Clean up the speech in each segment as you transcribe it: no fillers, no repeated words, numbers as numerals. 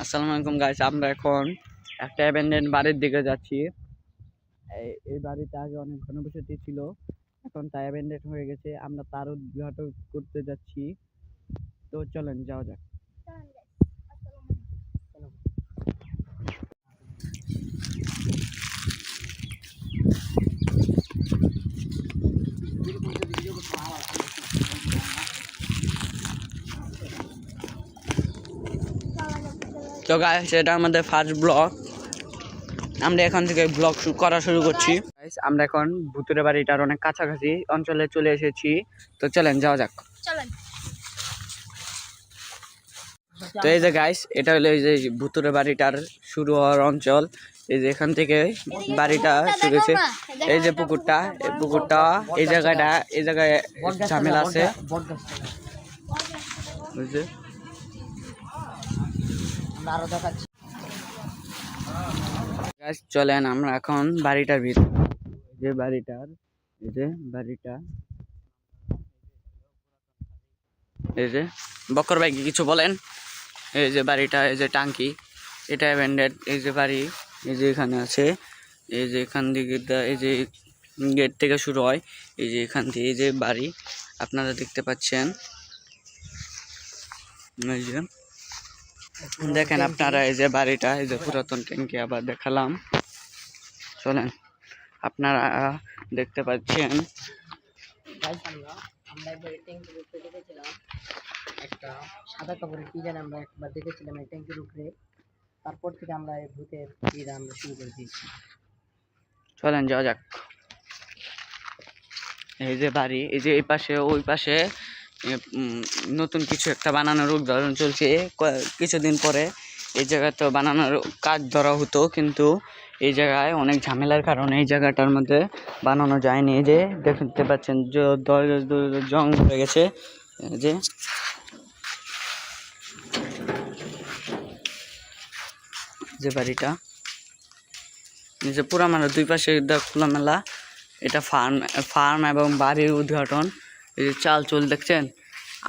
আসসালামু আলাইকুম গাইস, আমরা এখন একটা অ্যাবেন্ডেন্ড বাড়ির দিকে যাচ্ছি। এই বাড়িটা আগে অনেক ঘনবসতি ছিল, এখন তা অ্যাবেন্ডেন্ড হয়ে গেছে। আমরা তার উদ্ঘাটন করতে যাচ্ছি, তো চলেন যাওয়া যাক। তো গাইস, এটা আমাদের ফার্স্ট ব্লগ। আমরা এখান থেকে ব্লগ করা শুরু করছি। আমরা এখন ভুতুরে বাড়িটার অনেক কাছাকাছি অঞ্চলে চলে এসেছি, তো চলেন যাওয়া যাক। তো এই যে গাইস, এটা হলো এই যে ভুতুরে বাড়িটার শুরু হওয়ার অঞ্চল। এই যে এখান থেকে বাড়িটা শুরু হয়েছে। এই যে পুকুরটা, এই পুকুরটা, এই জায়গায় ঝামেলা আছে, বুঝছে? গাইস চলেন আমরা এখন বাড়িটার ভিতর, যে বাড়িটার, এই যে বাড়িটা, এই যে বকর ভাই কিছু বলেন। এই যে বাড়িটা, এই যে টাঙ্কি, এটা অ্যাবেন্ডেন্ড। এই যে বাড়ি, এই যে এখানে আছে, এই যে এখান দিকে এই যে গেট থেকে শুরু হয়, এই যে এখান থেকে এই যে বাড়ি আপনারা দেখতে পাচ্ছেন। এই যে দেখেন আপনারা, এই যে বাড়িটা, এই যে পুরাতন ট্যাঙ্কি আবার দেখালাম। চলেন, আপনারা দেখতে পাচ্ছেন। আমরা একবার ট্যাঙ্কির উপরে দেখেছিলাম একটা সাদা কাপড়ের ডিজাইন, আমরা একবার দেখেছিলাম এই ট্যাঙ্কির উপরে। তারপর থেকে আমরা এই ভূতের ডিজাইন আমরা শুরু করে দিয়েছি। চলেন যাওয়া যাক। এই যে বাড়ি, এই যে এই পাশে ওই পাশে নতুন কিছু একটা বানানোর উদ্বোধন চলছে। কিছুদিন পরে এই জায়গাতে বানানোর কাজ ধরা হতো, কিন্তু এই জায়গায় অনেক ঝামেলার কারণে এই জায়গাটার মধ্যে বানানো যায়নি। এই যে দেখতে পাচ্ছেন জং হয়ে গেছে। যে বাড়িটা, এই যে পুরা মানে দুই পাশে খোলামেলা। এটা ফার্ম এবং বাড়ির উদ্ঘাটন। এই যে চাল চুল দেখছেন,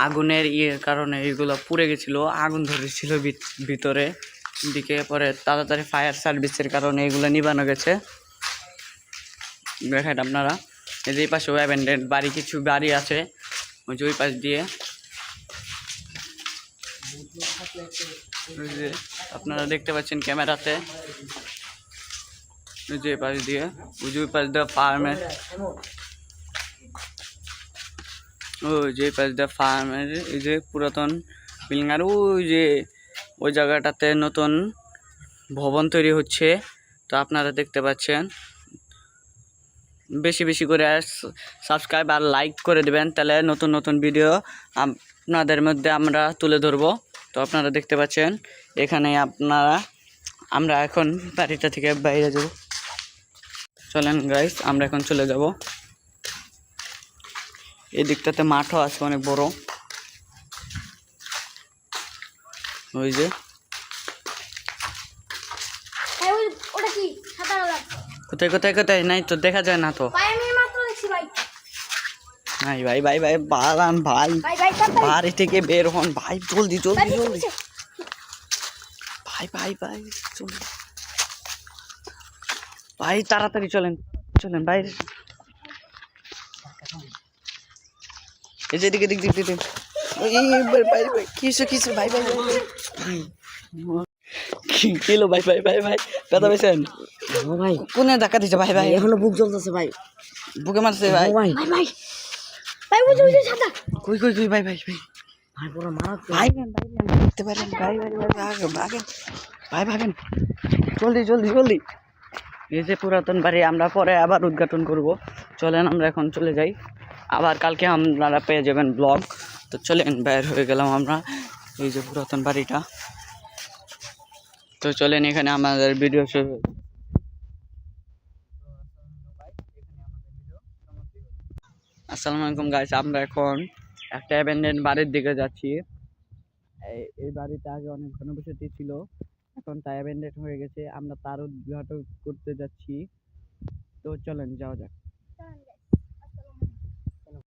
আগুনের কারণে এগুলো পুড়ে গেছিল, আগুন ধরেছিল ভিতরে দিকে, পরে তাড়াতাড়ি ফায়ার সার্ভিসের কারণে এগুলো নিবানো গেছে। দেখেন আপনারা, এই যে এই পাশে অ্যাবেন্ডেন্ড বাড়ি, কিছু বাড়ি আছে ওই যে ওই পাশ দিয়ে। ওই যে আপনারা দেখতে পাচ্ছেন ক্যামেরাতে, ওই যে পাশ দিয়ে, ওই যে ওই পাশ দিয়ে ফার্মের, ওই যে পাশ দিয়ে ফার্মের এই যে পুরাতন বিল্ডিং। আর ওই যে ওই জায়গাটাতে নতুন ভবন তৈরি হচ্ছে, তো আপনারা দেখতে পাচ্ছেন। বেশি বেশি করে সাবস্ক্রাইব আর লাইক করে দেবেন, তাহলে নতুন নতুন ভিডিও আপনাদের মধ্যে আমরা তুলে ধরবো। তো আপনারা দেখতে পাচ্ছেন এখানে আমরা এখন বাড়িটা থেকে বাইরে যাব। চলেন গাইস, আমরা এখন চলে যাব। এই দিকটাতে মাঠও আছে অনেক বড়। ওই যে কোথায় কোথায় কোথায় নাই তো, দেখা যায় না তো। ভাই ভাই ভাই ভাই বালান ভাই, বাড়ি থেকে বের হন ভাই, জলদি জলদি জলদি ভাই ভাই ভাই, চলুন ভাই, তাড়াতাড়ি চলেন চলেন বাইরে। এই যে দিকে দিক দিক দিক কিছু কিছু ভাই ভাই ভাই কিলো ভাই ভাই ভাই ভাই ব্যথা পেয়েছেন ভাই? কোনে ধাক্কা দিচ্ছে ভাই? ভাই এখনো বুক জ্বলতেছে ভাই, বুকে মারছে ভাই। ভাই ভাই ভাই ভাই বুঝে বুঝে সাদা কই কই কই ভাই ভাই ভাই ভাই পুরো মারাত ভাই দেখতে পারেন ভাই ভাই ভাই ভাগেন ভাই ভাগেন, জলদি জলদি জলদি। এই যে পুরাতন বাড়ি, আমরা পরে আবার উদ্ঘাটন করব। চলেন আমরা এখন চলে যাই, আবার কালকে আপনারা পেয়ে যাবেন ব্লগ। তো চলেন, বের হয়ে গেলাম আমরা। এই যে পুরাতন বাড়িটা, তো চলেন এখানে আমাদের ভিডিও শুরু। আসসালামু আলাইকুম গাইস, আমরা এখন একটা অ্যাবেন্ডেন্ড বাড়ির দিকে যাচ্ছি। এই বাড়িটা আগে অনেক ঘনবসতি ছিল, এখন তা অ্যাবেন্ডেন্ড হয়ে গেছে। আমরা তার উদ্ঘাটন করতে যাচ্ছি, তো চলেন যাওয়া যাক।